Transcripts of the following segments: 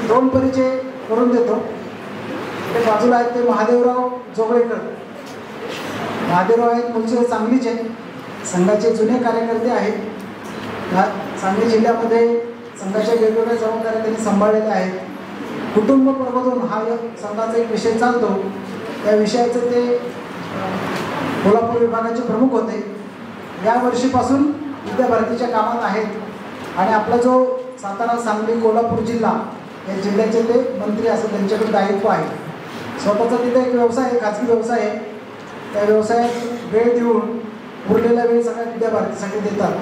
दोन परिचय करून देतो. ते बाजूला आहेत ते महादेवराव जोगळेकर. महादेवराव आहेत मूळचे सांगलीचे, संघाचे जुने कार्यकर्ते आहेत. सांगली जिल्ह्यामध्ये संघाच्या वेगवेगळ्या जबाबदाऱ्या त्यांनी सांभाळलेल्या आहेत. कुटुंब प्रबोधन हा संघाचा एक विषय चालतो, त्या विषयाचे ते कोल्हापूर विभागाचे प्रमुख होते. या वर्षीपासून विद्याभारतीच्या कामात आहेत आणि आपला जो सातारा, सांगली, कोल्हापूर जिल्हा या जिल्ह्याचे ते मंत्री असं त्यांच्याकडे दायित्व आहे. स्वतःचा तिथे एक व्यवसाय आहे, खाजगी व्यवसाय आहे. त्या व्यवसायात वेळ देऊन उरलेला वेळ सगळ्या विद्याभारतीसाठी देतात.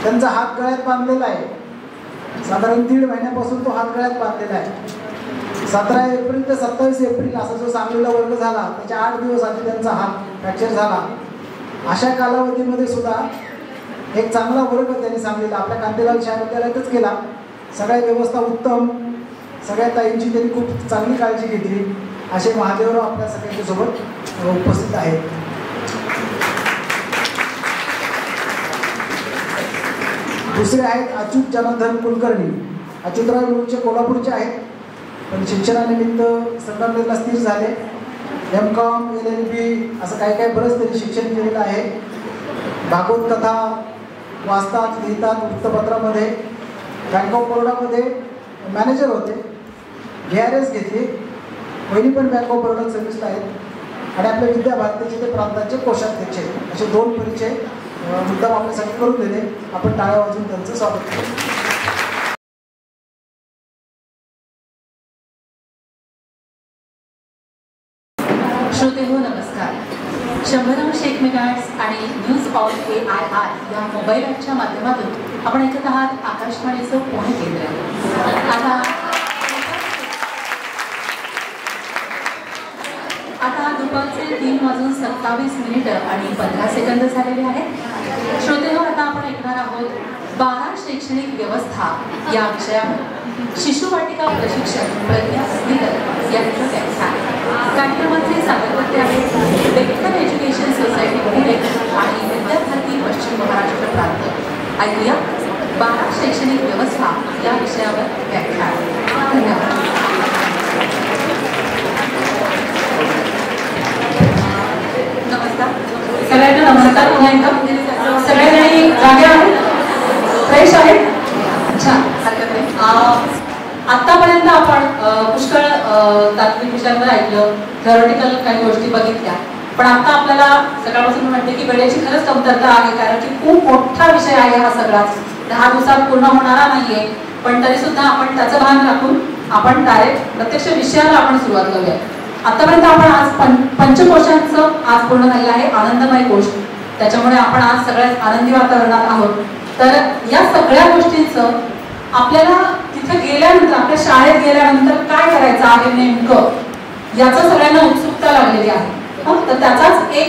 त्यांचा हात गळ्यात बांधलेला आहे. साधारण 1.5 महिन्यापासून तो हात गळ्यात बांधलेला आहे. 17 एप्रिल ते 27 एप्रिल असा जो सांगलीला वर्ग झाला त्याच्या 8 दिवस आधी त्यांचा हात फ्रॅक्चर झाला. अशा कालावधीमध्ये सुद्धा एक चांगला वर्ग त्यांनी सांगलीला आपल्या कांतीलाल शाह विद्यालयातच केला. सगळ्या व्यवस्था उत्तम, सगळ्या ताईंची त्यांनी खूप चांगली काळजी घेतली. असे महादेवराव आपल्या सगळ्यांच्या सोबत उपस्थित आहेत. दुसरे आहेत अच्युत जनार्दन कुलकर्णी. अच्युतराव मूळचे कोल्हापूरचे आहेत, पण शिक्षणानिमित्त संगमनेरला स्थिर झाले. M.Com, LLB असं काय बरंच त्यांनी शिक्षण केलेलं आहे. भागवत कथा वाचतात, लिहितात वृत्तपत्रामध्ये. बँक ऑफ बरोडामध्ये मॅनेजर होते. VRS घेतली. वहिनी पण बँक ऑफ बरोडा सर्व्हिसला आहेत आणि आपल्या विद्याभारतीचे ते प्रांताचे कोषाध्यक्ष आहेत. असे 2 परिचय मुद्दाम आपल्यासाठी करून दिले. आपण टाळ्या वाजवून त्यांचं स्वागत करू. श्रोतेहो नमस्कार. 100 मेगाहर्ट्झ आणि न्यूज ऑन AIR या मोबाईल ॲपच्या माध्यमातून आपण ऐकत आहात आकाशवाणीचं पुणे केंद्र. आता दुपारचे 3:27 आणि 15 सेकंद झालेले आहेत. श्रोतेहो, आता आपण ऐकणार आहोत 12 शैक्षणिक व्यवस्था या विषयावर शिशुवाटिका प्रशिक्षक प्रज्ञा स्नेहल यांचं व्याख्यान. कार्यक्रमाचे सादरकर्ते आहेत बेक्कर एज्युकेशन सोसायटी पुणे आणि विद्याभारती पश्चिम महाराष्ट्र प्रांत. ऐकूया 12 शैक्षणिक व्यवस्था या विषयावर व्याख्यान. धन्यवाद. नमस्कार सगळ्यांना. नमस्कार पुन्हा एकदा. सगळ्यांनी जागे आहेत, फ्रेश आहेत, छान, हरकत नाही. आतापर्यंत आपण पुष्कळ तात्विक विषयांवर ऐकलं, थेरॉटिकल काही गोष्टी बघितल्या, पण आता आपल्याला सकाळपासून म्हणते की वेळेची खरंच कमतरता आहे, कारण की खूप मोठा विषय आहे हा सगळाच. 10 दिवसात पूर्ण होणारा नाहीये, पण तरी सुद्धा आपण त्याचं भान राखून आपण डायरेक्ट प्रत्यक्ष विषयाला आपण सुरुवात करूया. आतापर्यंत आपण आज पंचकोशांचं आज पूर्ण झालेलं आहे, आनंदमय कोश. त्याच्यामुळे आपण आज सगळ्यात आनंदी वातावरणात आहोत. तर या सगळ्या गोष्टींचं आपल्याला तिथे गेल्यानंतर, आपल्या शाळेत गेल्यानंतर काय करायचं आहे नेमकं, याचं सगळ्यांना उत्सुकता लागलेली आहे. तर त्याचाच एक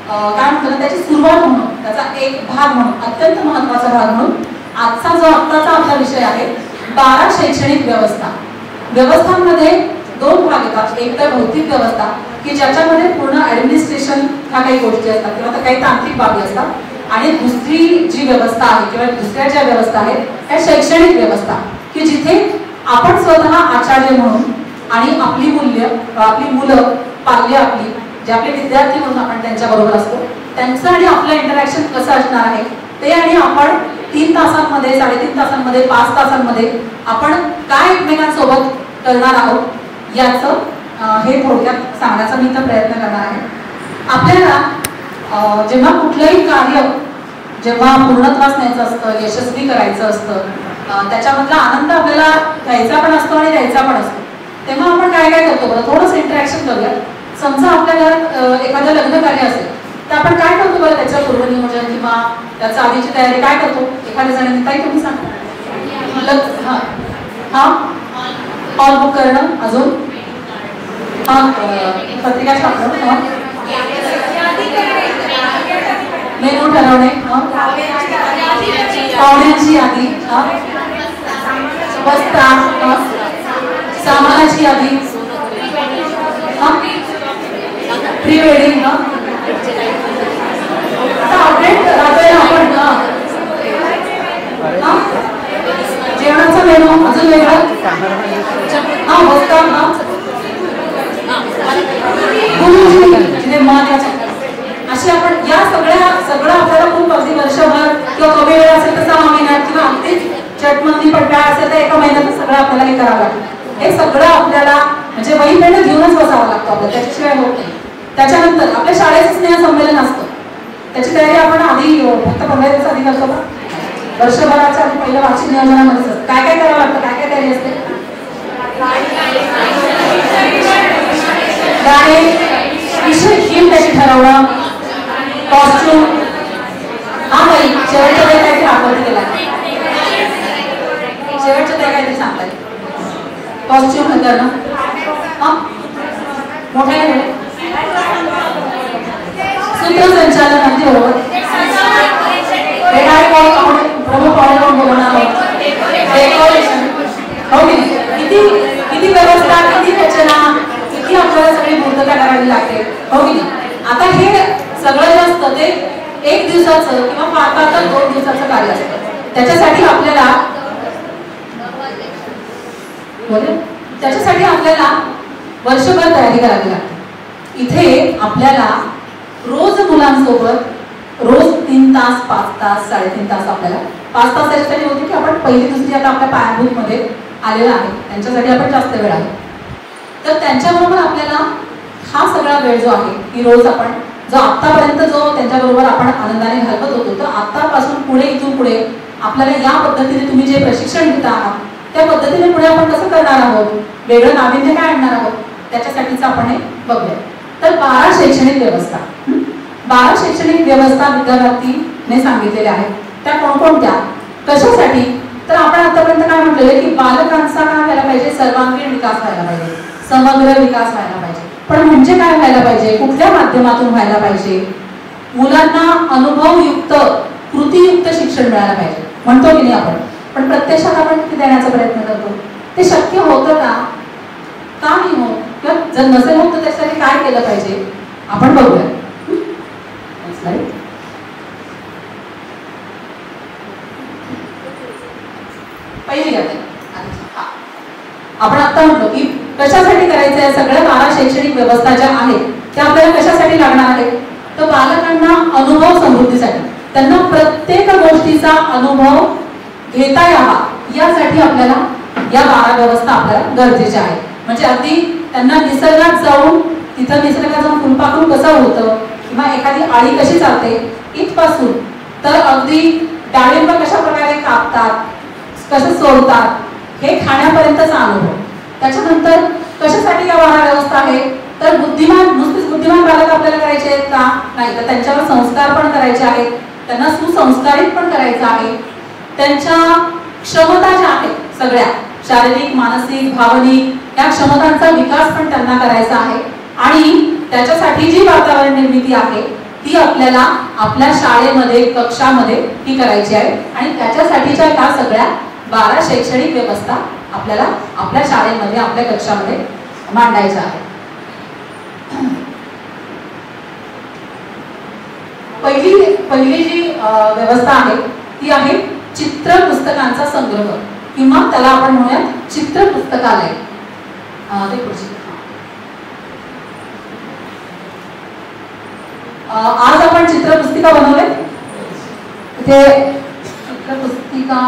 काय म्हणतो ना, त्याची सुरुवात म्हणून, त्याचा एक भाग म्हणून, अत्यंत महत्वाचा भाग म्हणून आजचा जो आत्ताचा आपला विषय आहे 12 शैक्षणिक व्यवस्था. व्यवस्थांमध्ये 2 भाग येतात. एक तर भौतिक व्यवस्था की ज्याच्यामध्ये पूर्ण ऍडमिनिस्ट्रेशन ह्या काही गोष्टी असतात किंवा काही तांत्रिक बाबी असतात, आणि दुसरी जी व्यवस्था आहे किंवा दुसऱ्या ज्या व्यवस्था आहेत त्या शैक्षणिक व्यवस्था की जिथे आपण स्वतः आचार्य म्हणून आणि आपली मूल्य, आपली मुलं, पाल्य आपली, जे आपले विद्यार्थी म्हणून आपण त्यांच्याबरोबर असतो, त्यांचं आणि आपलं इंटरॅक्शन कसं असणार आहे ते, आणि आपण 3 तासांमध्ये, 3.5 तासांमध्ये, 5 तासांमध्ये आपण काय एकमेकांसोबत करणार आहोत याचं हे थोडक्यात सांगण्याचा मी इथं प्रयत्न करणार आहे. आपल्याला जेव्हा कुठलंही कार्य जेव्हा पूर्णत्वास न्यायचं असतं, यशस्वी करायचं असतं, त्याच्यामधला आनंद आपल्याला घ्यायचा पण असतो आणि द्यायचा पण असतो, तेव्हा आपण काय काय करतो बरं, थोडंसं इंटरॅक्शन करूया. समजा आपल्या घरात एखादं लग्न कार्य असेल तर आपण काय करतो बरं, त्याचं पूर्वनियोजन किंवा त्याचं आधीची तयारी काय करतो. एखाद्या जणांनी काही तुम्ही सांगा. हां हॉल बुक करणं, अजून पत्रिका छापणं, मेनू ठरवणे, पाहुण्यांची यादी, वस्त्रा, सामानाची यादी, प्री वेडिंग, अपडेट राहतोय आपण जेवणाचं वर्षभराचा मेनू अजून वेगळा हा बसता महत्वाचं अशी आपण या सगळं आपल्याला खूप अगदी वर्षभर किंवा कमी वेळ असेल तर 6 महिन्यात किंवा अगदीच चटमंदी पडला असेल तर 1 महिन्यात सगळं आपल्याला हे करावं लागतं. हे सगळं आपल्याला म्हणजे वही पेन घेऊनच बसावं लागतं आपल्याला, त्याच्याशिवाय होत नाही. त्याच्यानंतर आपल्या शाळेचं स्नेह संमेलन असतं, त्याची तयारी आपण आधी फक्त 15 दिवस आधी करतो का? वर्षभराच्या आधी पहिलं वार्षिक नियोजनामध्ये काय काय करावं लागतं, काय काय तयारी असते? गाणे, विषय थीम त्याची ठरवणं, कॉस्ट्यूम, हा बाई शेवटच्या वेळी काहीतरी आठवत केला, शेवटच्या वेळी काहीतरी सांगताय कॉस्ट्यूम करणं, हा मोठ्या सूत्रसंचालन अगदी बरोबर, प्रमुख पाहुणे कोण बोलवणार, डेकोरेशन, हो की किती व्यवस्था, किती रचना, किती आपल्याला सगळी पूर्तता करावी लागते, हो की नाही. आता हे सगळं जे असतं ते 1 दिवसाचं किंवा फार तर 2 दिवसाचं कार्य असतं. त्याच्यासाठी आपल्याला वर्षभर तयारी करावी लागते. इथे आपल्याला रोज मुलांसोबत रोज 3 तास 5 तास 3.5 तास, आपल्याला 5 तास त्याच्यासाठी होते की आपण पहिली दुसरी आता आपल्या पायाभूत मध्ये आलेला आहे, त्यांच्यासाठी आपण जास्त वेळ आहे. तर त्यांच्याबरोबर आपल्याला हा सगळा वेळ जो आहे की रोज आपण जो आतापर्यंत जो त्यांच्याबरोबर आपण आनंदाने घालवत होतो, तर आतापासून पुढे इथून पुढे आपल्याला या पद्धतीने तुम्ही जे प्रशिक्षण घेता आहात त्या पद्धतीने पुढे आपण कसं करणार आहोत, वेगळं नाविन्य काय आणणार आहोत, त्याच्यासाठीच आपण हे बघूया. तर 12 शैक्षणिक व्यवस्था, 12 शैक्षणिक व्यवस्था विद्यार्थीने सांगितलेल्या आहेत. त्या कोणकोणत्या, कशासाठी? तर आपण आतापर्यंत काय म्हटलेलं की बालकांचा काय व्हायला पाहिजे, सर्वांगीण विकास व्हायला पाहिजे, समग्र विकास व्हायला पाहिजे. पण म्हणजे काय व्हायला पाहिजे, कुठल्या माध्यमातून व्हायला पाहिजे, मुलांना अनुभवयुक्त कृतीयुक्त शिक्षण मिळायला पाहिजे म्हणतो की नाही आपण. पण प्रत्यक्षात आपण किती देण्याचा प्रयत्न करतो, ते शक्य होतं का नाही होत, किंवा जर नसेल होत तर त्यासाठी काय केलं पाहिजे आपण बघूया. पहिली आपण आता म्हणतो की कशासाठी करायचं आहे, सगळ्या 12 शैक्षणिक व्यवस्था ज्या आहेत त्या आपल्याला कशासाठी लागणार आहेत, तर बालकांना अनुभव समृद्धीसाठी, त्यांना प्रत्येक गोष्टीचा अनुभव घेता यावा यासाठी आपल्याला या 12 व्यवस्था आपल्याला गरजेच्या आहेत. म्हणजे अगदी त्यांना निसर्गात जाऊन तिथं निसर्गात जाऊन फुलपाखरू कसं होतं किंवा एखादी आळी कशी चालते इथपासून तर अगदी डाळिंब कशा प्रकारे कापतात, कसं सोडतात, हे खाण्यापर्यंतचा अनुभव. त्याच्यानंतर कशासाठी या 12 व्यवस्था आहेत, तर नुसतीच बुद्धिमान बालक आपल्याला करायचे आहेत का, नाही, तर त्यांच्यावर संस्कार पण करायचे आहेत, त्यांना सुसंस्कारित पण करायचं आहे. त्यांच्या क्षमता ज्या आहेत सगळ्या शारीरिक, मानसिक, भावनिक या क्षमतांचा विकास पण त्यांना करायचा आहे. आणि त्याच्यासाठी जी वातावरण निर्मिती आहे ती आपल्याला आपल्या शाळेमध्ये कक्षामध्ये ही करायची आहे. आणि त्याच्यासाठीच्या या सगळ्या 12 शैक्षणिक व्यवस्था आपल्याला आपल्या शाळेमध्ये आपल्या कक्षामध्ये मांडायच्या आहेत. पहिली जी व्यवस्था आहे ती आहे चित्र पुस्तकांचा संग्रह किंवा त्याला आपण म्हणूयात चित्र पुस्तकालय. आज आपण चित्रपुस्तिका बनवले, इथे चित्रपुस्तिका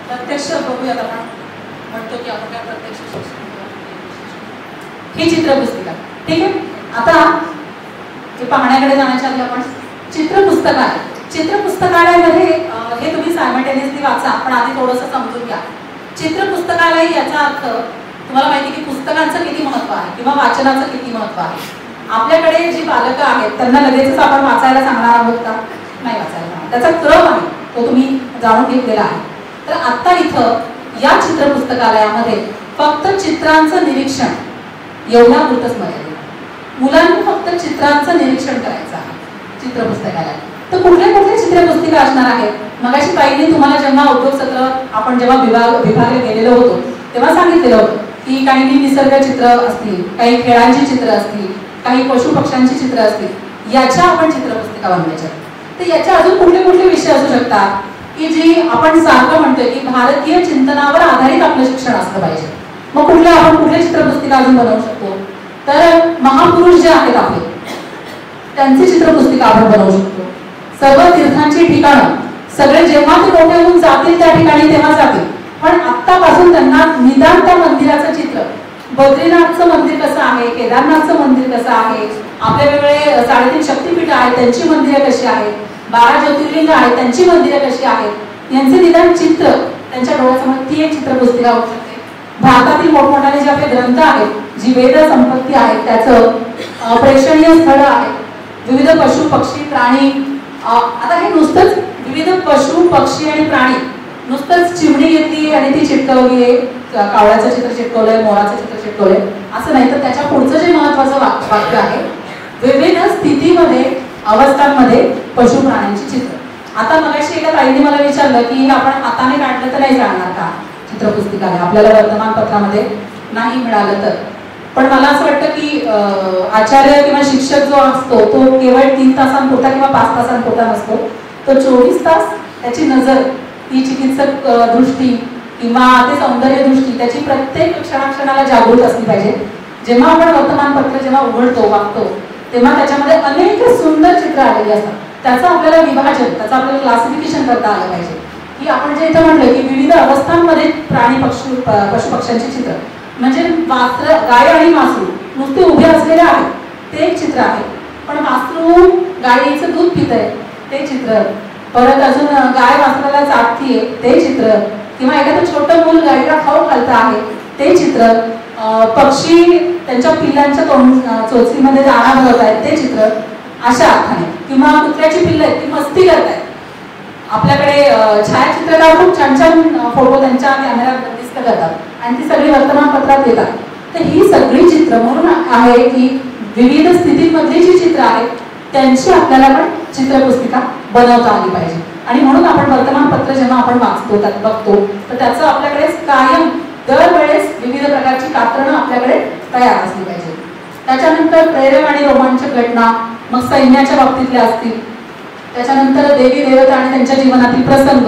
प्रत्यक्ष बघूयात. आपण म्हणतो की आपण काय प्रत्यक्ष ही चित्रपुस्तिका, ठीक आहे. आता हे पाहण्याकडे जाण्याच्या आधी आपण चित्रपुस्तकालयामध्ये हे तुम्ही सायमल्टेनियसली वाचा, पण आधी थोडंसं समजून घ्या. चित्रपुस्तकालय याचा अर्थ तुम्हाला माहिती की पुस्तकांचं किती महत्व आहे किंवा वाचनाचं किती महत्व आहे. आपल्याकडे जी बालकं आहेत त्यांना लगेचच आपण वाचायला सांगणार आहोत का, नाही वाचायला सांगणार. त्याचा क्रम आहे तो तुम्ही जाणून घेतलेला आहे. तर आता इथं या चित्रपुस्तकालयामध्ये फक्त चित्रांचं निरीक्षण एवढ्यापुरतंच मर्यादित. मुलांनी फक्त चित्रांचं निरीक्षण करायचं आहे चित्रपुस्तकालयात. तर कुठल्या कुठल्या चित्रपुस्तिका असणार आहेत, मगाशी ताईंनी तुम्हाला जेव्हा उद्योग सत्र आपण जेव्हा विभाग गेलेलो होतो तेव्हा सांगितलेलं होतं की काही निसर्ग चित्र असतील, काही खेळांची चित्र असतील, काही पशु पक्ष्यांची चित्र असतील, याच्या आपण चित्रपुस्तिका बनवायच्या. तर याच्या अजून कुठले कुठले विषय असू शकतात की जी आपण सारखं म्हणतोय की भारतीय चिंतनावर आधारित आपलं शिक्षण असलं पाहिजे. मग आपण कुठल्या चित्रपुस्तिका अजून बनवू शकतो? तर महापुरुष जे आहेत आपले त्यांची चित्रपुस्तिका आपण बनवू शकतो. सर्व तीर्थांची ठिकाणं सगळे जेव्हा ते मोठे होऊन जातील त्या ठिकाणी तेव्हा जातील, पण आत्तापासून त्यांना निदान त्या मंदिराचं चित्र, बद्रीनाथचं मंदिर कसं आहे, केदारनाथचं मंदिर कसं आहे, आपल्या वेगवेगळे 3.5 शक्तिपीठ आहेत त्यांची मंदिरं कशी आहेत, 12 ज्योतिर्लिंग आहेत त्यांची मंदिरं कशी आहेत, यांचे निदान चित्र त्यांच्या डोळ्यासमोर, ती एक चित्रपुस्तिका होऊ शकते. भारतातील मोठमोठाले जे आपले ग्रंथ आहेत, जी वेद संपत्ती आहे त्याचं प्रेक्षणीय स्थळं आहेत, विविध पशु पक्षी प्राणी. आता हे नुसतंच विविध पशु पक्षी आणि प्राणी नुसतंच चिमणी घेतली आणि ती चिटकवली आहे, कावळ्याचं चित्र चिटकवलंय, मोराचं चित्र चिटकवलंय असं नाही, तर त्याच्या पुढचं जे महत्वाचं वाक्य आहे, विविध स्थितीमध्ये अवस्थांमध्ये पशु प्राण्यांची चित्र. आता मगाशी एका ताईने मला विचारलं की आपण हाताने काढलं तर नाही चालणार का चित्रपुस्तिकाने, आपल्याला वर्तमानपत्रामध्ये नाही मिळालं तर. पण मला असं वाटतं की आचार्य किंवा शिक्षक जो असतो तो केवळ 3 तासांपुरता किंवा 5 तासांपुरता नसतो, तो 24 तास त्याची नजर, ती चिकित्सक दृष्टी किंवा ते सौंदर्य दृष्टी त्याची प्रत्येक क्षणाक्षणाला जागृत असली पाहिजे. जेव्हा आपण वर्तमानपत्र जेव्हा उघडतो वागतो तेव्हा त्याच्यामध्ये अनेक सुंदर चित्र आलेली असतात. त्याचं आपल्याला विभाजन, त्याचं आपल्याला क्लासिफिकेशन करता आलं पाहिजे की आपण जे इथं म्हणलं की विविध अवस्थांमध्ये प्राणी पशु पक्ष्यांची चित्र, म्हणजे गाय आणि वासरू नुसते उभे असलेले आहेत ते एक चित्र आहे, पण वासरू गायीचं दूध पित आहे ते चित्र, परत अजून गाय वासराला चाटतीये ते चित्र, किंवा एखादं छोटं मूल गायीला खाऊ घालतं आहे ते चित्र, पक्षी त्यांच्या पिल्लांच्या चोचीमध्ये दाणा भरत आहेत ते चित्र, अशा अर्थाने. किंवा कुत्र्याची पिल्लं आहेत ती मस्ती करतायत. आपल्याकडे छायाचित्रकार खूप छान छान फोटो त्यांच्या कॅमेऱ्यात बंदिस्त करतात आणि ती सगळी वर्तमानपत्रात येतात. तर ही सगळी चित्र म्हणून आहे की विविध स्थितीमधली जी चित्र आहेत त्यांची आपल्याला पण चित्रपुस्तिका बनवता आली पाहिजे. आणि म्हणून आपण वर्तमानपत्र जेव्हा आपण वाचतो त्यात बघतो तर त्याचं आपल्याकडे कायम दरवेळेस विविध प्रकारची कात्रणं आपल्याकडे तयार असली पाहिजे. त्याच्यानंतर प्रेरक आणि रोमांचक घटना, मग सैन्याच्या बाबतीतल्या असतील, त्याच्यानंतर देवी देवता आणि त्यांच्या जीवनातील प्रसंग,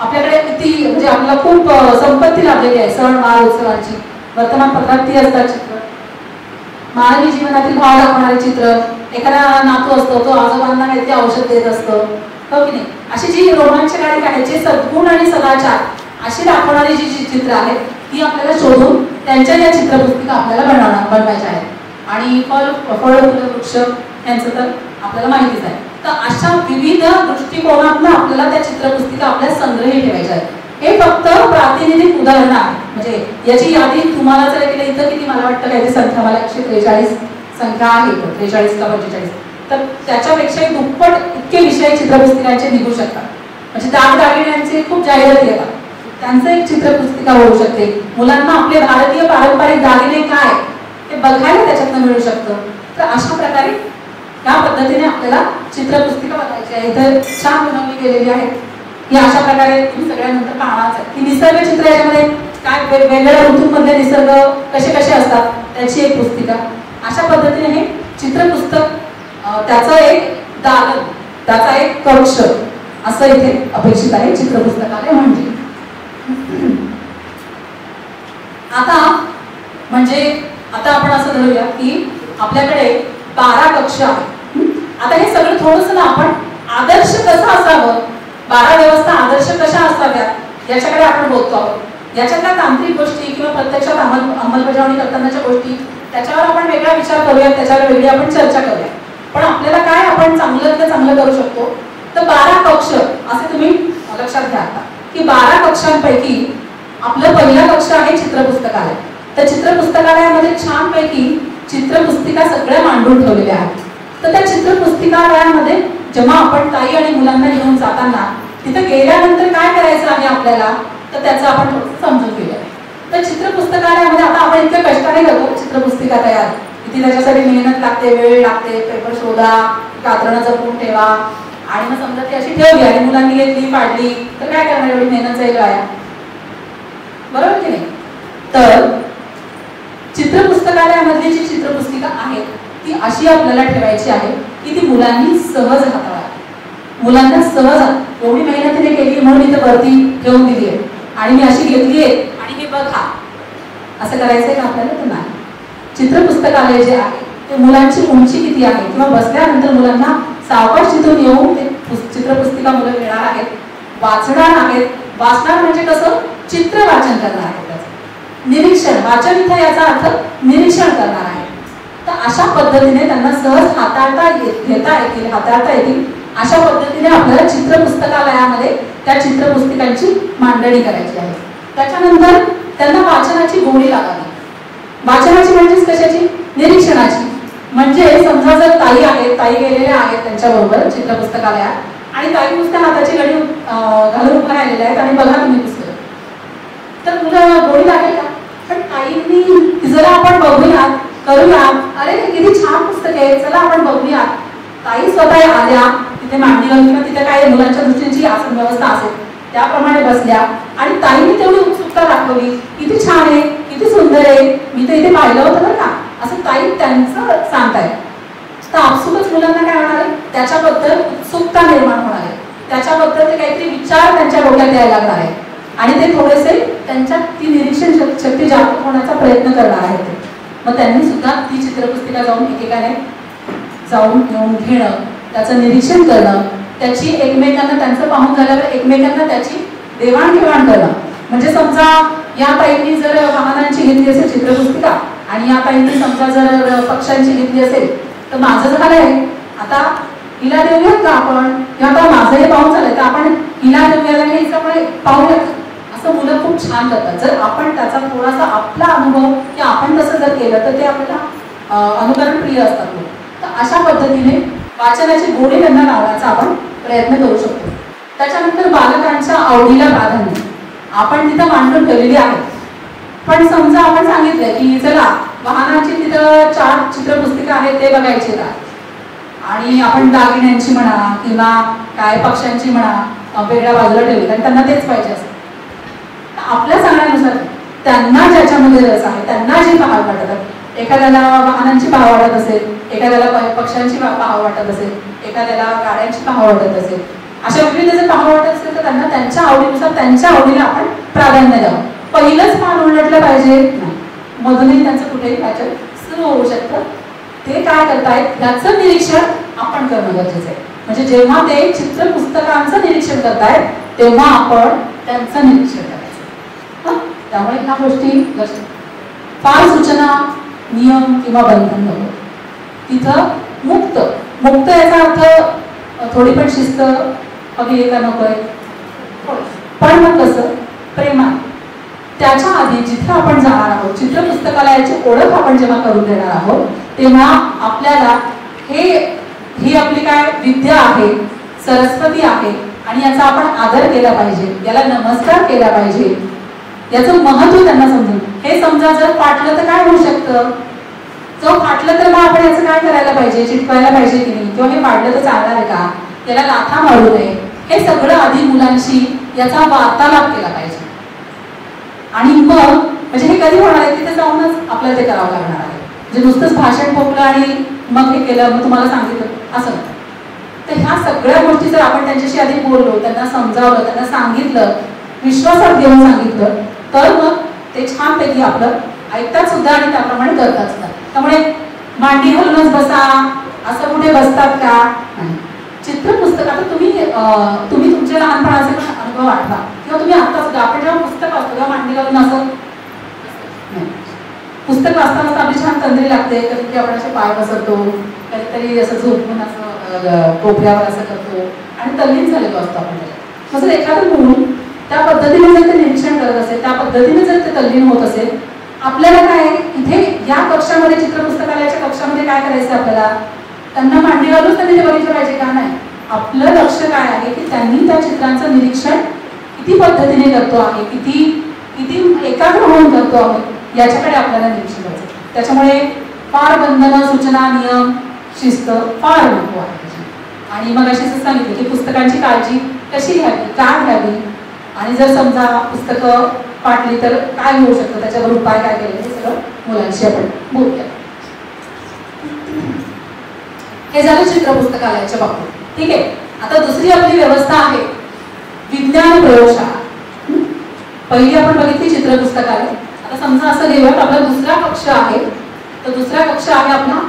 आपल्याकडे किती म्हणजे आपल्याला खूप संपत्ती लाभलेली आहे सण वार उत्सवांची, वर्तमानपत्रात ती असतात चित्र. मानवी जीवनातील भाव दाखवणारे चित्र, एखादा नातू असतो तो आजोबांना काहीतरी औषध देत असतो, हो की नाही, अशी जी रोमांचकारी आहेत, जे सद्गुण आणि सदाचार अशी दाखवणारी जी चित्र आहेत ती आपल्याला शोधून त्यांच्या या चित्रपुस्तिका आपल्याला बनवायच्या आहेत. आणि फळ वृक्ष यांचं तर आपल्याला माहितीच आहे. तर अशा विविध दृष्टिकोनातून आपल्याला त्या चित्रपुस्तिका आपल्या संग्रही ठेवायच्या आहेत. हे फक्त प्रातिनिधिक उदाहरण आहे, म्हणजे याची यादी तुम्हाला जर केलं इथं किती मला वाटतं काहीतरी संख्या, मला 143 संख्या आहे, 43 का 45, तर त्याच्यापेक्षा दुप्पट इतके विषय चित्रपुस्तिकांचे निघू शकतात. म्हणजे दागदागिन्यांचे खूप जाहिराती येतात, त्यांचं एक चित्रपुस्तिका होऊ शकते. मुलांना आपले भारतीय पारंपरिक दागिने काय ते बघायला त्याच्यातनं मिळू शकतं. तर अशा प्रकारे या पद्धतीने आपल्याला चित्रपुस्तिका बनवायची आहे. इथं छान बनवली गेलेली आहे ही अशा प्रकारे तुम्ही सगळ्यांनंतर पाहणार की निसर्ग चित्र याच्यामध्ये काय वेगवेगळ्या ऋतूंमधले निसर्ग कसे कसे असतात त्याची एक पुस्तिका. अशा पद्धतीने हे चित्रपुस्तक, त्याचा एक दालन, त्याचा एक कक्ष असं इथे अपेक्षित आहे चित्रपुस्तकालय म्हणजे. आता आपण असं धरूया की आपल्याकडे 12 कक्ष आहेत. आता हे सगळं थोडंसं ना आपण आदर्श कसं असावं, 12 व्यवस्था आदर्श कशा असाव्यात याच्याकडे आपण बोलतो आहोत. याच्यातल्या तांत्रिक गोष्टी किंवा प्रत्यक्षात अंमलबजावणी करतानाच्या गोष्टी त्याच्यावर आपण वेगळा विचार करूया, त्याच्यावर वेगळी आपण चर्चा करूया. पण आपल्याला काय आपण चांगलं करू शकतो तर 12 कक्ष असे तुम्ही लक्षात घ्या की 12 कक्षांपैकी आपलं पहिला कक्ष आहे चित्रपुस्तकालय. तर चित्रपुस्तकालयामध्ये छानपैकी चित्रपुस्तिका सगळ्या मांडून ठेवलेल्या आहेत. तर त्या चित्रपुस्तिकालयामध्ये जेव्हा आपण ताई आणि मुलांना घेऊन जाताना तिथे गेल्यानंतर काय करायचं आहे आपल्याला तर त्याचं आपण थोडंसं समजून घेऊया. तर चित्रपुस्तकालयामध्ये आता आपण इतक्या कष्टाने करतो चित्रपुस्तिका तयार, किती त्याच्यासाठी मेहनत लागते, वेळ लागते, पेपर शोधा, कात्रणं जपून ठेवा, आणि मग समजा ती अशी ठेवली आणि मुलांनी घेतली पाडली तर काय करणार, एवढी मेहनत जाईल वाया, बरोबर की नाही. तर चित्रपुस्तकालयामधली जी चित्रपुस्तिका आहे ती अशी आपल्याला ठेवायची आहे की ती मुलांनी सहज हाताळावी. मुलांना सहज एवढी मेहनतीने केली म्हणून इथं वरती ठेवून दिली आहे आणि मी अशी घेतली आहे आणि हे बघा असं करायचंय का आपल्याला? तर नाही. चित्रपुस्तकालय जे आहे ते मुलांची उंची किती आहे किंवा बसल्यानंतर मुलांना सावकाश तिथून येऊन ते चित्रपुस्तिका मुलं घेणार आहेत, वाचणार आहेत. वाचणार म्हणजे कसं? चित्र वाचन करणार आहेत, त्याचं निरीक्षण. वाचन इथं याचा अर्थ निरीक्षण करणार आहे. तर अशा पद्धतीने त्यांना सहज हाताळता येतील अशा पद्धतीने आपल्याला चित्रपुस्तकालयामध्ये त्या चित्रपुस्तिकांची मांडणी करायची आहे. त्याच्यानंतर त्यांना वाचनाची गोडी लागावी. वाचनाची म्हणजेच कशाची? निरीक्षणाची. म्हणजे समजा जर ताई आहेत, ताई गेलेल्या आहेत त्यांच्याबरोबर चित्रपुस्तकालयात आणि ताई नुसत्या हाताची घडी घालून उभं राहिलेल्या आहेत आणि बघा तुम्ही पुस्तक, तर मुलं गोडी लागेल का? पण ताईंनी जरा आपण बघूयात, करूयात, अरे किती छान पुस्तक आहे, चला आपण बघूयात. ताई स्वतः आल्या तिथे मांडीवर किंवा तिथे काय मुलांच्या दृष्टीची आसन व्यवस्था असेल त्याप्रमाणे बसल्या आणि ताईंनी तेवढी उत्सुकता दाखवली, किती छान आहे, किती सुंदर आहे, मी तर इथे पाहिलं होतं बरं का, असं ताई त्यांचं सांगताय. तर आपसुकच मुलांना काय होणार आहे? त्याच्याबद्दल उत्सुकता निर्माण होणार आहे, त्याच्याबद्दल ते काहीतरी विचार त्यांच्या डोक्यात यायला लागणार आहे आणि ते थोडेसे त्यांच्यात ती निरीक्षण शक्ती जागृत होण्याचा प्रयत्न करणार आहेत. मग त्यांनी सुद्धा ती चित्रपुस्तिका जाऊन एकेकाने जाऊन घेऊन घेणं, त्याचं निरीक्षण करणं, त्याची एकमेकांना त्यांचं पाहून झाल्यावर एकमेकांना त्याची देवाणघेवाण करणं. म्हणजे समजा या ताईंनी जर वाहनांची घेतली असेल चित्रपुस्तिका आणि या ताईंनी समजा जर पक्ष्यांची घेतली असेल तर माझं झालंय आता हिला देऊयात का आपण, किंवा आता माझं हे पाहून झालंय तर आपण हिला देऊया हे पाहूयात. असं मुलं खूप छान करतात. जर आपण त्याचा थोडासा आपला अनुभव की आपण तसं जर केलं तर ते आपल्याला अनुकरण प्रिय असतात. तर अशा पद्धतीने वाचनाची गोडी त्यांना लावण्याचा आपण प्रयत्न करू शकतो. त्याच्यानंतर बालकांच्या आवडीला प्राधान्य आपण तिथं मांडून ठेवलेली आहे. पण समजा आपण सांगितलं की चला वाहनाची तिथं 4 चित्रपुस्तिका आहेत ते बघायचे का, आणि आपण दागिन्यांची म्हणा किंवा काय पक्ष्यांची म्हणा वेगळ्या बाजूला ठेवली आणि त्यांना तेच पाहिजे असतं. आपल्या सांगण्यानुसार त्यांना ज्याच्यामध्ये रस आहे, त्यांना जे पाहावं वाटत, एखाद्याला वाहनांची पाहावं वाटत असेल, एखाद्याला पक्ष्यांची पाहावं वाटत असेल, एखाद्याला गाड्यांची पाहावं वाटत असेल, अशा विविध जर पाहावं वाटत असेल तर त्यांना त्यांच्या आवडीनुसार त्यांच्या आवडीला आपण प्राधान्य द्यावं. पहिलंच पान उलटलं पाहिजे नाही, मधूनही त्यांचं कुठेही त्याच्यात सुरू होऊ शकतं. ते काय करतायत याचं निरीक्षण आपण करणं गरजेचं आहे. म्हणजे जेव्हा ते चित्रपुस्तकांचं निरीक्षण करतायत तेव्हा आपण त्यांचं निरीक्षण करायचं. त्यामुळे ह्या गोष्टी लक्षात. फार सूचना नियम किंवा बंधन नको. तिथं मुक्त मुक्त याचा अर्थ थोडी पण शिस्त हवी आहे का नकोय, पण मग कसं प्रेमात. त्याच्या आधी जिथे आपण जाणार आहोत चित्रपुस्तकालयाची ओळख आपण जेव्हा करून देणार आहोत तेव्हा आपल्याला ही आपली काय विद्या आहे, सरस्वती आहे आणि याचा आपण आदर केला पाहिजे, याला नमस्कार केला पाहिजे, याचं महत्व त्यांना समजून. हे समजा जर फाटलं तर काय होऊ शकतं, जर फाटलं तर मग आपण याचं काय करायला पाहिजे, चिटकवायला पाहिजे की नाही, किंवा हे फाडलं तर चालणार आहे का, त्याला लाथा मारू नये. हे सगळं आधी मुलांशी याचा वार्तालाप केला पाहिजे. आणि मग म्हणजे हे कधी होणार आहे तिथे जाऊनच आपल्याला ते करावं लागणार आहे. म्हणजे नुसतंच भाषण ठोकलं आणि मग हे केलं मग तुम्हाला सांगितलं असं. तर ह्या सगळ्या गोष्टी जर आपण त्यांच्याशी आधी बोललो, त्यांना समजावलं, त्यांना सांगितलं, विश्वासात घेऊन सांगितलं तर मग ते छानपैकी आपलं ऐकतात सुद्धा आणि त्याप्रमाणे करतात सुद्धा. त्यामुळे मांडी घालूनच बसा असं कुठे बसतात का नाही. चित्रपुस्तकात तुम्ही तुमच्या लहानपणाचे अनुभव आठवा किंवा तुम्ही आता सुद्धा आपण जेव्हा पुस्तक वाचतो तेव्हा मांडी घालून असं पुस्तक वाचताना आपली छान तंद्री लागते, कधीतरी आपण असे पाय पसरतो, कधीतरी असं झोपून असं कोपऱ्यावर असं करतो आणि तल्लीन झालेलो असतो आपण. तसं एखादं मूल त्या पद्धतीने जर ते निरीक्षण करत असेल, त्या पद्धतीने जर ते तल्लीन होत असेल, आपल्याला काय इथे या कक्षामध्ये चित्रपुस्तकालयाच्या कक्षामध्ये काय करायचं आपल्याला, त्यांना मांडी घालून त्यांनी ते बघितलं पाहिजे का नाही. आपलं लक्ष काय आहे की त्यांनी त्या चित्रांचं निरीक्षण किती पद्धतीने करतो आहे, किती एकाग्र होऊन करतो आहे याच्याकडे आपल्याला निरीक्षण करायचं. त्याच्यामुळे फार बंधनं, सूचना, नियम, शिस्त फार महत्व आहे. आणि मग अशीच सांगितलं की पुस्तकांची काळजी कशी घ्यावी, काय घ्यावी. आणि जर समजा पुस्तकं पाटली तर काय होऊ शकतं, त्याच्यावर उपाय काय केले हे सगळं मुलांशी आपण बोलूया. हे झालं चित्र पुस्तकालयाच्या बाबतीत. ठीक आहे, आता दुसरी आपली व्यवस्था आहे विज्ञान प्रयोगशाळा. पहिली आपण बघितली चित्र पुस्तकालय. आता समजा असं घेऊयात आपला दुसरा कक्ष आहे, तर दुसरा कक्ष आहे आपला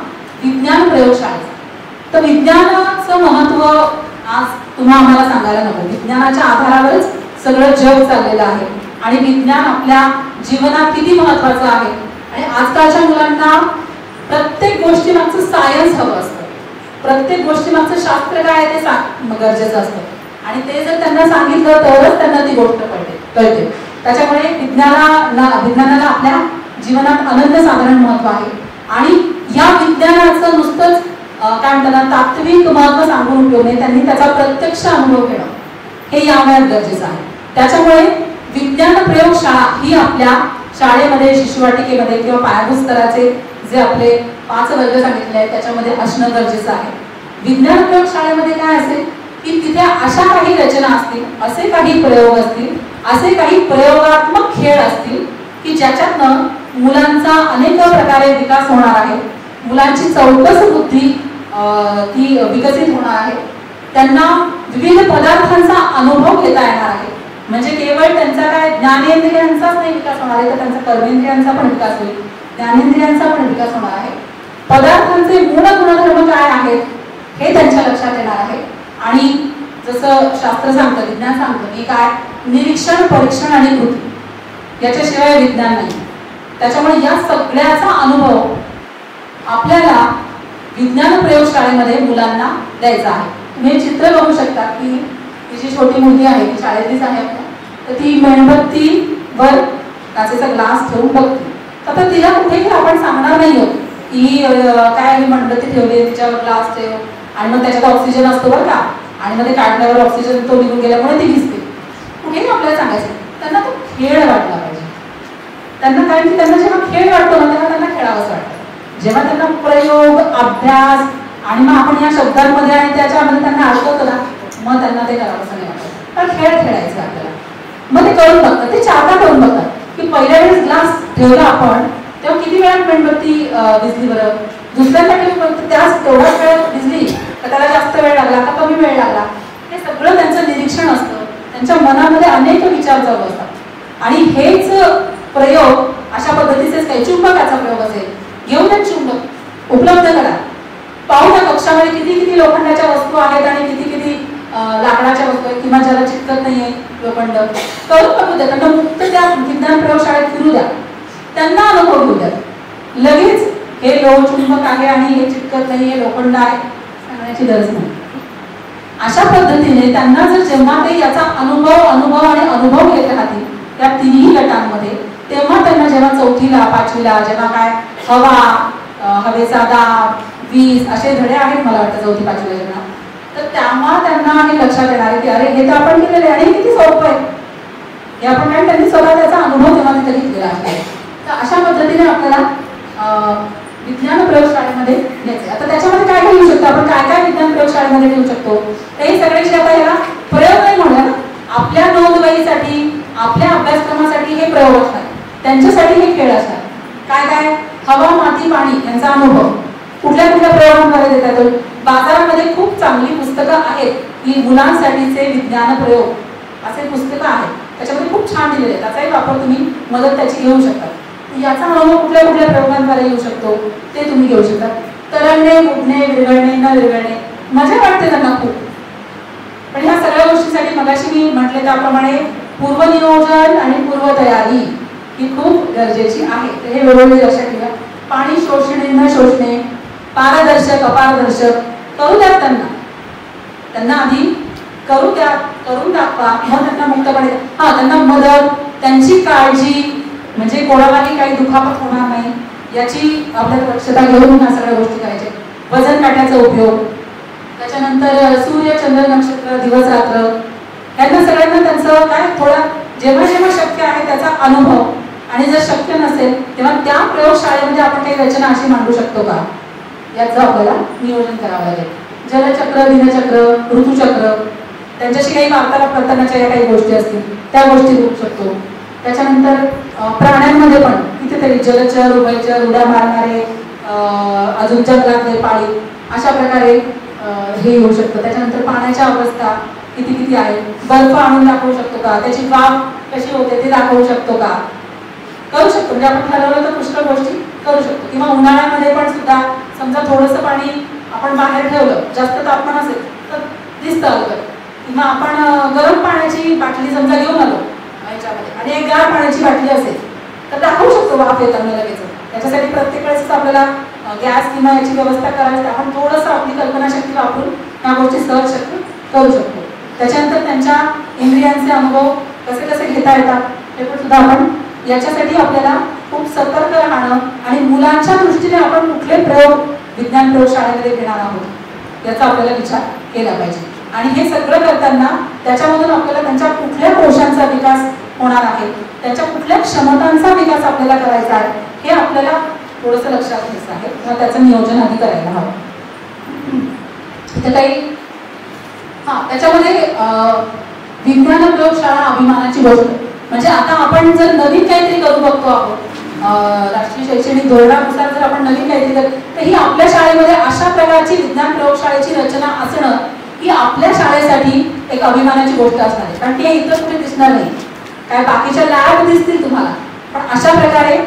विज्ञान प्रयोगशाळेचा. तर विज्ञानाचं महत्व आज तुम्हा आम्हाला सांगायला नको. विज्ञानाच्या आधारावरच सगळं जग चाललेलं आहे आणि विज्ञान आपल्या जीवनात किती महत्वाचं आहे. आणि आजकालच्या मुलांना प्रत्येक गोष्टी मागचं सायन्स हवं असतं, प्रत्येक गोष्टी मागचं शास्त्र काय आहे ते गरजेचं असतं. आणि ते जर त्यांना सांगितलं तरच त्यांना ती गोष्ट कळते. त्याच्यामुळे विज्ञानाला आपल्या जीवनात अनन्य साधारण महत्व आहे. आणि या विज्ञानाचं नुसतंच काय म्हणतात तात्विक महत्व सांगून उपयोग नाही, त्यांनी त्याचा प्रत्यक्ष अनुभव घेणं हे या वयात गरजेचं आहे. त्याच्यामुळे विज्ञान प्रयोगशाळा ही आपल्या शाळेमध्ये, शिशुवाटिकेमध्ये किंवा पायाभूत स्तराचे जे आपले 5 वर्ग सांगितले आहेत त्याच्यामध्ये असणं गरजेचं आहे. विज्ञान प्रयोगशाळेमध्ये काय असेल की तिथे अशा काही रचना असतील, असे काही प्रयोग असतील, असे काही प्रयोगात्मक खेळ असतील की ज्याच्यातनं मुलांचा अनेक प्रकारे विकास होणार आहे. मुलांची चौकस बुद्धी ती विकसित होणार आहे. त्यांना विविध पदार्थांचा अनुभव घेता येणार आहे. म्हणजे केवळ त्यांचा काय ज्ञानेंद्रियांचाच नाही विकास होणार आहे, तर त्यांचा कर्मेंद्रियांचा पण विकास होईल, ज्ञानेंद्रियांचा पण विकास होणार आहे. पदार्थांचे मूळ गुणधर्म काय आहेत हे त्यांच्या लक्षात येणार आहे. आणि जसं शास्त्र सांगतं, विज्ञान सांगतं की काय निरीक्षण, परीक्षण आणि कृती याच्याशिवाय विज्ञान नाही. त्याच्यामुळे या सगळ्याचा अनुभव आपल्याला विज्ञान प्रयोगशाळेमध्ये मुलांना द्यायचा आहे. तुम्ही चित्र बघू शकता की जी छोटी मुलगी आहे ती शाळेतलीच आहे आपल्या, तर ती मेणबत्तीवर काचेचा ग्लास ठेवून बघते. आता तिला कुठेही आपण सांगणार नाही आहोत की काय मी मेणबत्ती ठेवली तिच्यावर ग्लास ठेव आणि मग त्याच्यात ऑक्सिजन असतो बरं का, आणि मग ते काढल्यावर ऑक्सिजन तो निघून गेल्यामुळे ती दिसते. कुठेही आपल्याला सांगायचं त्यांना तो खेळ वाटला पाहिजे. त्यांना काय की त्यांना जेव्हा खेळ वाटतो ना तेव्हा त्यांना खेळावंच वाटतं. जेव्हा त्यांना प्रयोग, अभ्यास आणि मग आपण या शब्दांमध्ये आणि त्याच्यामध्ये त्यांना अडकवतो ना मग त्यांना ते करावंसं नाही वाटत. तर खेळ खेळायचे आपल्याला. मग ते करून बघतात, ते 4दा करून बघतात की पहिल्या वेळेस ग्लास ठेवला आपण तेव्हा किती वेळात मेणबत्ती दिसली बरं, दुसऱ्यांदा ठेवली त्याच तेवढाच वेळ दिसली तर त्याला जास्त वेळ लागला का कमी वेळ लागला. हे सगळं त्यांचं निरीक्षण असतं. त्यांच्या मनामध्ये अनेक विचार चालू असतात. आणि हेच प्रयोग अशा पद्धतीचेच काही चुंबकाचा प्रयोग असेल, घेऊन त्या चुंबक उपलब्ध करा. पाहू त्या कक्षामध्ये किती किती लोखंडाच्या वस्तू आहेत आणि किती किती लाकडाच्या वस्तू आहेत किंवा ज्याला चिटकत नाहीये लोखंड करून बघू द्या. त्यांना मुक्त त्या विज्ञान प्रयोगशाळेत फिरू द्या, त्यांना अनुभव घेऊ द्या. लगेच हे लोहचुंबक आहे आणि हे चिटकत नाही, हे लोखंड आहे सांगण्याची गरज नाही. अशा पद्धतीने त्यांना जर जेव्हा ते याचा अनुभव आणि अनुभव घेत राहतील त्या तिन्ही गटांमध्ये, तेव्हा त्यांना जेव्हा 4थीला 5वीला जेव्हा काय हवा, हवेचा दाब, वीज असे धडे आहेत मला वाटतं 4थी 5वीला जेव्हा, तर तेव्हा त्यांना हे लक्षात येणार आहे की अरे हे तर आपण केलेलं आहे आणि किती सोपं आहे हे आपण. काय त्यांनी स्वतः त्याचा अनुभव तेव्हा तिथे घेतलेला आहे. तर अशा पद्धतीने आपल्याला विज्ञान प्रयोगशाळेमध्ये घ्यायचे. आता त्याच्यामध्ये काय काय घेऊ शकतो आपण, काय काय विज्ञान प्रयोगशाळेमध्ये घेऊ शकतो ते सगळ्याची आता याला प्रयोग नाही म्हणूया ना, आपल्या नोंदवहीसाठी आपल्या अभ्यासक्रमासाठी हे प्रयोग असतात, त्यांच्यासाठी हे खेळ असतात. काय काय हवा, माती, पाणी यांचा अनुभव कुठल्या कुठल्या प्रयोगांद्वारे देतात. बाजारामध्ये खूप चांगली पुस्तकं आहेत की मुलांसाठीचे विज्ञान प्रयोग असे पुस्तकं आहेत, त्याच्यामध्ये खूप छान दिलेले आहेत. त्याचाही वापर तुम्ही मदत त्याची घेऊ शकता. याचा अनुभव कुठल्या कुठल्या प्रयोगांद्वारे येऊ शकतो ते तुम्ही घेऊ शकता. तरंगणे, उडणे, विरघळणे, न विरघळणे मजा वाटते त्यांना खूप. पण ह्या सगळ्या गोष्टीसाठी मगाशी मी म्हटले त्याप्रमाणे पूर्वनियोजन आणि पूर्वतयारी ही खूप गरजेची आहे. तर हे वेळोवेळी लक्षात ठेवा. पाणी शोषणे, न शोषणे, पारदर्शक, अपारदर्शक करू द्या त्यांना आधी करू द्या, करून दाखवा, मग त्यांना मुक्तपणे त्यांना मदत, त्यांची काळजी, म्हणजे कोणालाही काही दुखापत होणार नाही याची आपल्याला दक्षता घेऊन ह्या सगळ्या गोष्टी करायच्या. वजन काट्याचा उपयोग, त्याच्यानंतर सूर्य, चंद्र, नक्षत्र, दिवस रात्र यांना सगळ्यांना त्यांचं काय थोडा जेव्हा जेव्हा शक्य आहे त्याचा अनुभव, आणि जर शक्य नसेल तेव्हा त्या प्रयोगशाळेमध्ये आपण काही रचना अशी मांडू शकतो का याचं आपल्याला नियोजन करावं लागेल. जलचक्र, दिनचक्र, ऋतुचक्र त्यांच्याशी काही वार्तालाप करतानाच्या काही गोष्टी असतील त्या गोष्टी करू शकतो. त्याच्यानंतर प्राण्यांमध्ये पण कितीतरी जलचर, उभयचर, उड्या मारणारे, अजून जंगलातले पाळीव, अशा प्रकारे हे येऊ शकतं. त्याच्यानंतर पाण्याच्या अवस्था किती किती आहे, बर्फ आणून दाखवू शकतो का, त्याची वाफ कशी होते ते दाखवू शकतो का, करू शकतो. म्हणजे आपण ठरवलं तर पुष्कळ गोष्टी करू शकतो. किंवा उन्हाळ्यामध्ये पण सुद्धा समजा थोडंसं पाणी आपण बाहेर ठेवलं, जास्त तापमान असेल तर दिसतं अलगद. किंवा आपण गरम पाण्याची बाटली समजा घेऊन आलो याच्यामध्ये आणि एक गार पाण्याची बाटली असेल तर दाखवू शकतो वाफ येताना लगेच. त्याच्यासाठी प्रत्येक वेळेस आपल्याला गॅस किंवा याची व्यवस्था करायची, आपण थोडंसं आपली कल्पनाशक्ती वापरून ह्या गोष्टी सहज शक्य करू शकतो. त्याच्यानंतर त्यांच्या इंद्रियांचे अनुभव कसे कसे घेता येतात हे पण सुद्धा आपण याच्यासाठी आपल्याला खूप सतर्क राहणं आणि मुलांच्या दृष्टीने आपण कुठले प्रयोग विज्ञान प्रयोगशाळेमध्ये घेणार आहोत याचा आपल्याला विचार केला पाहिजे. आणि हे सगळं करताना त्याच्यामधून आपल्याला त्यांच्या कुठल्या कोशांचा विकास होणार आहे, त्यांच्या कुठल्या क्षमतांचा विकास आपल्याला करायचा आहे हे आपल्याला थोडंसं लक्षात घ्यायचं आहे किंवा त्याचं नियोजन आधी करायला हवं. इथे काही त्याच्यामध्ये विज्ञान प्रयोगशाळा अभिमानाची गोष्ट म्हणजे आता आपण जर नवीन काहीतरी करू बघतो आहोत, राष्ट्रीय शैक्षणिक धोरणानुसार जर आपण नवीन काहीतरी तर ही आपल्या शाळेमध्ये अशा प्रकारची विज्ञान प्रयोगशाळेची रचना असणं ही आपल्या शाळेसाठी एक अभिमानाची गोष्ट असणार आहे. कारण ती इतर कुठे दिसणार नाही. काय बाकीच्या लॅब दिसतील तुम्हाला, पण अशा प्रकारे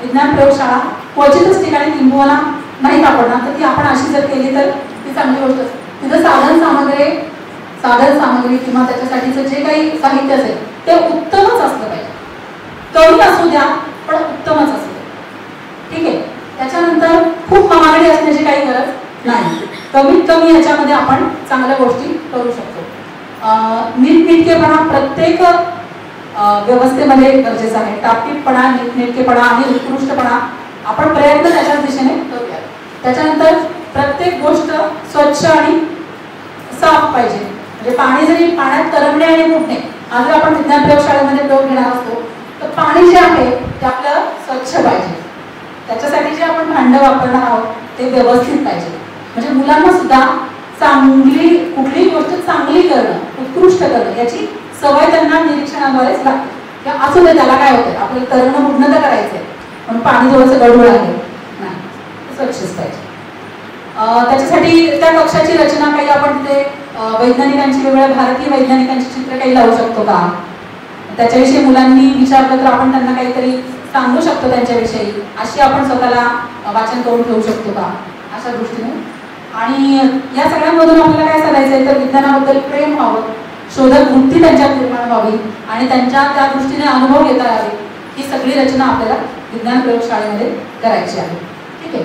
विज्ञान प्रयोगशाळा क्वचितच ठिकाणी किंबहुना नाही सापडणार. तर ती आपण अशी जर केली तर ती चांगली गोष्ट असते. तिथं साधन सामग्री किंवा त्याच्यासाठीचं जे काही साहित्य असेल ते उत्तमच असलं पाहिजे. कमी असू द्या पण उत्तमच असू द्या. ठीक आहे. त्याच्यानंतर खूप महागडी असण्याची काही गरज नाही. कमीत कमी याच्यामध्ये आपण चांगल्या गोष्टी करू शकतो. नीटनेटकेपणा प्रत्येक व्यवस्थेमध्ये गरजेचा आहे. टापटीपणा, नीटनेटकेपणा आणि उत्कृष्टपणा आपण प्रयत्न त्याच्याच दिशेने करूया. त्याच्यानंतर प्रत्येक गोष्ट स्वच्छ आणि साफ पाहिजे. म्हणजे पाणी जरी पाण्यात तरंगणे आणि फुटणे, आज आपण विज्ञान प्रयोगशाळेमध्ये प्रयोग घेणार असतो तर पाणी जे आहे ते आपलं स्वच्छ पाहिजे. त्याच्यासाठी जे आपण भांडं वापरणार आहोत ते व्यवस्थित पाहिजे. म्हणजे मुलांना सुद्धा चांगली कुठलीही गोष्ट चांगली करणं, उत्कृष्ट करणं याची सवय त्यांना निरीक्षणाद्वारेच लागते. किंवा असू दे त्याला काय होतं, आपल्याला तरणं उडणं तर करायचंय पण पाणी थोडंसं गडबड आहे नाही, स्वच्छच पाहिजे. त्याच्यासाठी त्या कक्षाची रचना काही आपण तिथे वैज्ञानिकांची, वेगवेगळ्या भारतीय वैज्ञानिकांची चित्र काही लावू शकतो का, त्याच्याविषयी मुलांनी विचारलं तर आपण त्यांना काहीतरी सांगू शकतो त्यांच्याविषयी, अशी आपण स्वतःला वाचन करून ठेवू शकतो का, अशा दृष्टीने. आणि या सगळ्यांमधून आपल्याला काय करायचंय तर विज्ञानाबद्दल प्रेम व्हावं, शोधक वृत्ती त्यांच्यात निर्माण व्हावी आणि त्यांच्या त्या दृष्टीने अनुभव घेता यावे. ही सगळी रचना आपल्याला विज्ञान प्रयोगशाळेमध्ये करायची आहे. ठीक आहे.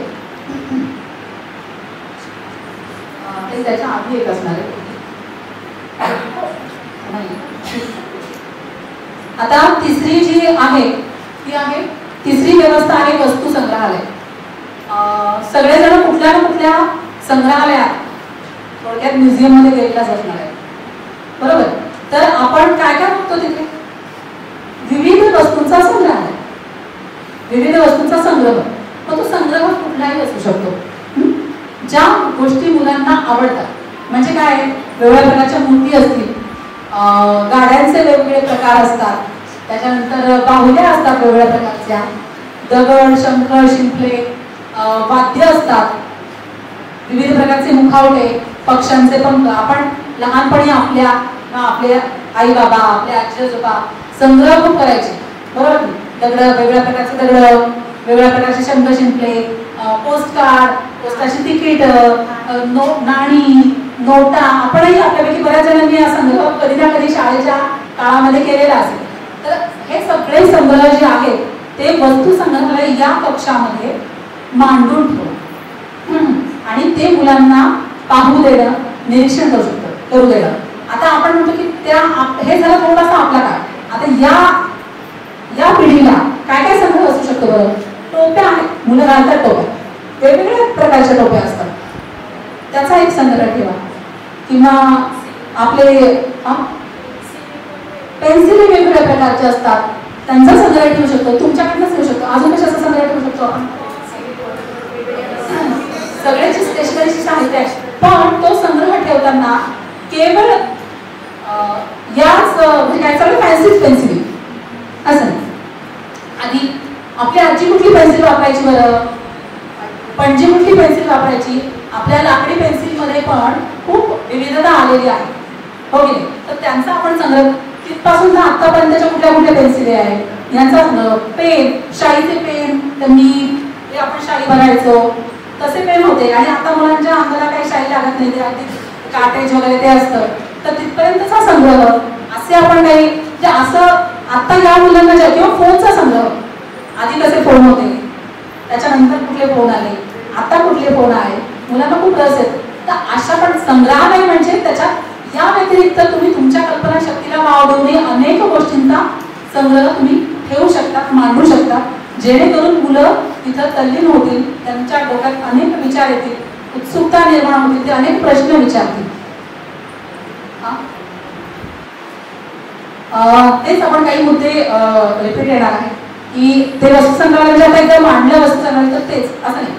ते त्याच्या आधी एक असणार आहे. आता तिसरी जी आहे ती आहे, तिसरी व्यवस्था आहे वस्तू संग्रहालय. सगळेजण कुठल्या ना कुठल्या संग्रहालयात थोडक्यात म्युझियम मध्ये गेलेलाच असणार आहे, बरोबर. तर आपण काय काय बघतो तिथे, विविध वस्तूंचा संग्रहालय, विविध वस्तूंचा संग्रह. मग तो संग्रह कुठलाही असू शकतो. ज्या गोष्टी मुलांना आवडतात, म्हणजे काय, वेगवेगळ्या प्रकारच्या मूर्ती असतील, गाड्यांचे वेगवेगळे प्रकार असतात, त्याच्यानंतर बाहुल्या असतात वेगवेगळ्या प्रकारच्या, दगड, शंख, शिंपले, वाद्य असतात, विविध प्रकारचे मुखावटे, पक्ष्यांचे पंख. आपण लहानपणी आपल्या आई बाबा, आपले आजी आजोबा संग्रह खूप करायचे, बरोबर. दगड, वेगवेगळ्या प्रकारचे दगड, वेगवेगळ्या प्रकारचे शंख, शिंपले, पोस्ट कार्ड, पोस्टाची तिकीट, नाणी, नोटा. आपणही आपल्यापैकी बऱ्याच जणांनी हा संग्रह कधी ना कधी शाळेच्या काळामध्ये केलेला असेल. तर हे सगळे संग्रह जे आहेत ते वस्तू संग्रहालय या कक्षामध्ये मांडून ठेवू आणि ते मुलांना पाहू देणं, निरीक्षण करू देणं. आता आपण म्हणतो की हे झालं थोडासा आपला काळ. आता या पिढीला काय काय संग्रह असू शकतो बरं. टोप्या आहेत, मुलं घालतात टोप्या, वेगवेगळ्या प्रकारच्या टोप्या असतात, त्याचा एक संग्रह ठेवा. किंवा आपले पेन्सिल वेगवेगळ्या प्रकारचे असतात, त्यांचा संग्रह ठेवू शकतो. तुमच्याकडनंच ठेवू शकतो. अजून कशाचा संग्रह ठेवू शकतो आपण, सगळ्याची स्टेशनरीची साहित्य आहे. पण तो संग्रह ठेवताना केवळ याच म्हणजे काय सगळं फॅन्सीच पेन्सिल असं नाही. आपली आजी कुठली पेन्सिल वापरायची बरं? पणजी कुठली पेन्सिल वापरायची? आपल्या लाकडी पेन्सिलमध्ये पण खूप विविधता आलेली आहे, हो की नाही? तर त्यांचा आपण संग्रह तिथपासून तर आतापर्यंतच्या कुठल्या कुठल्या पेन्सिली आहेत यांचा संग्रह. पेन, शाईचे पेन, तर ते आपण शाई बनायचो तसे पेन होते. आणि आता मुलांच्या अंगाला काही शाई लागत नाही, ते अगदी काटेज वगैरे ते असतं. तर तिथपर्यंतचा संग्रह असे आपण काही म्हणजे असं आता या मुलांना किंवा फोनचा संग्रह. आधी कसे फोन होते, त्याच्यानंतर कुठले फोन आले, आता कुठले फोन आहे, मुलांना खूप रस आहे. तर अशा पण संग्रहालय म्हणजे त्याच्यात या व्यतिरिक्त तुम्ही तुमच्या कल्पनाशक्तीला वाव देऊन अनेक गोष्टींचा संग्रह तुम्ही ठेवू शकतात, मांडू शकतात, जेणेकरून मुलं तिथं तल्लीन होतील, त्यांच्या डोक्यात अनेक विचार येतील, उत्सुकता निर्माण होतील, ते अनेक प्रश्न विचारतील. तेच आपण काही मुद्दे रिपीट येणार आहे की ते वस्तू संग्रहालय म्हणजे आता एकदा मांडलं वस्तू संग्रहालय तर तेच असं नाही.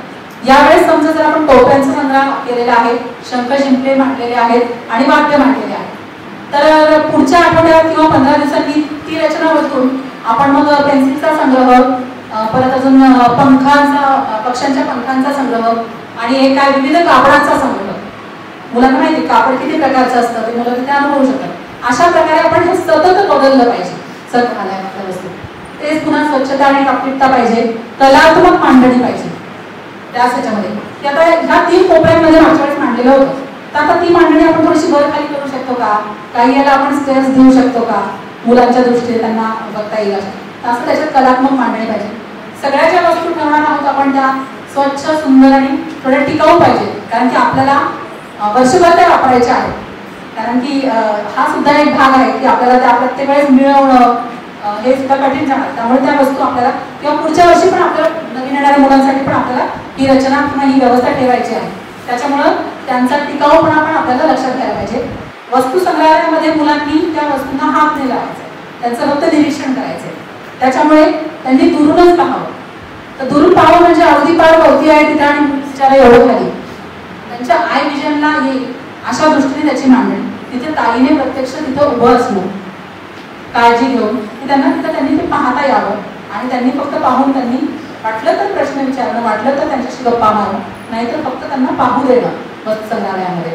यावेळेस समजा जर आपण टोप्यांचा संग्रह केलेला आहे, शंख शिंपले मांडलेले आहेत आणि वाद्य मांडलेले आहेत, तर पुढच्या आठवड्यात किंवा 15 दिवसांनी ती रचना बदलून आपण मग पेन्सिलचा संग्रह, परत अजून पक्ष्यांच्या पंखांचा संग्रह आणि एक काय विविध कापडांचा संग्रह. मुलांना माहिती कापड किती प्रकारचं असतं ते मुलं तिथे अनुभवू शकतात. अशा प्रकारे आपण हे सतत बदललं पाहिजे संग्रहालयामधल्या वस्तू. तेच पुन्हा स्वच्छता आणि टापटीपता पाहिजे, कलात्मक मांडणी पाहिजे त्याच ह्याच्यामध्ये. की आता ह्या 3 कोपऱ्यांमध्ये मागच्या वेळेस मांडलेलं होतं, तर आता ती मांडणी आपण थोडीशी वर खाली करू शकतो का? काही याला आपण स्टेज देऊ शकतो का? मुलांच्या दृष्टीने त्यांना बघता येईल असं त्याच्यात कलात्मक मांडणी पाहिजे. सगळ्या ज्या वस्तू ठेवणार आहोत आपण त्या स्वच्छ, सुंदर आणि थोड्या टिकाऊ पाहिजे, कारण की आपल्याला वर्षभर त्या वापरायच्या आहेत. कारण की हा सुद्धा एक भाग आहे की आपल्याला त्या प्रत्येक वेळेस मिळवणं हे सुद्धा कठीण जाणार. त्यामुळे त्या वस्तू आपल्याला किंवा पुढच्या वर्षी पण आपल्याला नवीन येणाऱ्या मुलांसाठी पण आपल्याला ही रचना किंवा ही व्यवस्था ठेवायची आहे. त्याच्यामुळं त्यांचा टिकाऊपणा पण आपल्याला लक्षात घ्यायला पाहिजे. वस्तू संग्रहालयामध्ये मुलांनी त्या वस्तूंना हात नाही लावायचा, त्यांचं फक्त निरीक्षण करायचंय. त्याच्यामुळे त्यांनी दुरूनच पाहावं. तर दुरून पाहावं म्हणजे अगदी पार गवती आहे तिथे आणि तिच्याला एवढं खाली, त्यांच्या आय विजनला येईल अशा दृष्टीने त्याची मांडणी. तिथे ताईने प्रत्यक्ष तिथं उभं असणं, काळजी घेऊन की त्यांना तिथं त्यांनी ते पाहता यावं आणि त्यांनी फक्त पाहून त्यांनी वाटलं तर प्रश्न विचारणं, वाटलं तर त्यांच्याशी गप्पा मारणं, नाहीतर फक्त त्यांना पाहू देणं वस्तू संग्रहालयामध्ये.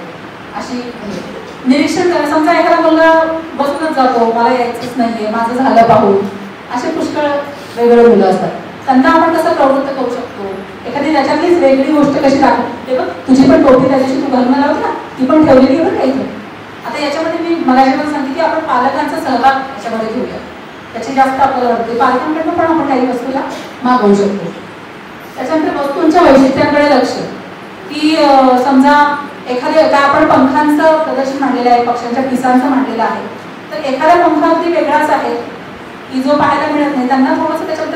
अशी निरीक्षण करा. समजा एखादा मुलगा बसूनच जातो, मला यायचंच नाहीये, माझं झालं पाहून, असे पुष्कळ वेगवेगळे मुलं असतात. त्यांना आपण कसं प्रवृत्त करू शकतो? एखादी त्याच्यातलीच वेगळी गोष्ट कशी दाखव, ते बघ तुझी पण टोपी त्या दिवशी तू घालून लावली ना, ती पण ठेवलेली बरं काही. आता याच्यामध्ये मी मगाशी सांगते की आपण पालकांचा सहभाग याच्यामध्ये घेऊया, त्याची जास्त आपल्याला वाटते. पालकांकडनं पण आपण काही वस्तूला मागवू शकतो. त्याच्यानंतर वस्तूंच्या वैशिष्ट्यांकडे लक्ष, की समजा एखाद्या काय आपण पंखांचं प्रदर्शन मांडलेलं आहे, पक्ष्यांच्या पिसांचं मांडलेलं आहे, तर एखादा पंखा अगदी वेगळाच आहे की जो पाहायला मिळत नाही, त्यांना थोडंसं त्याच्याबद्दल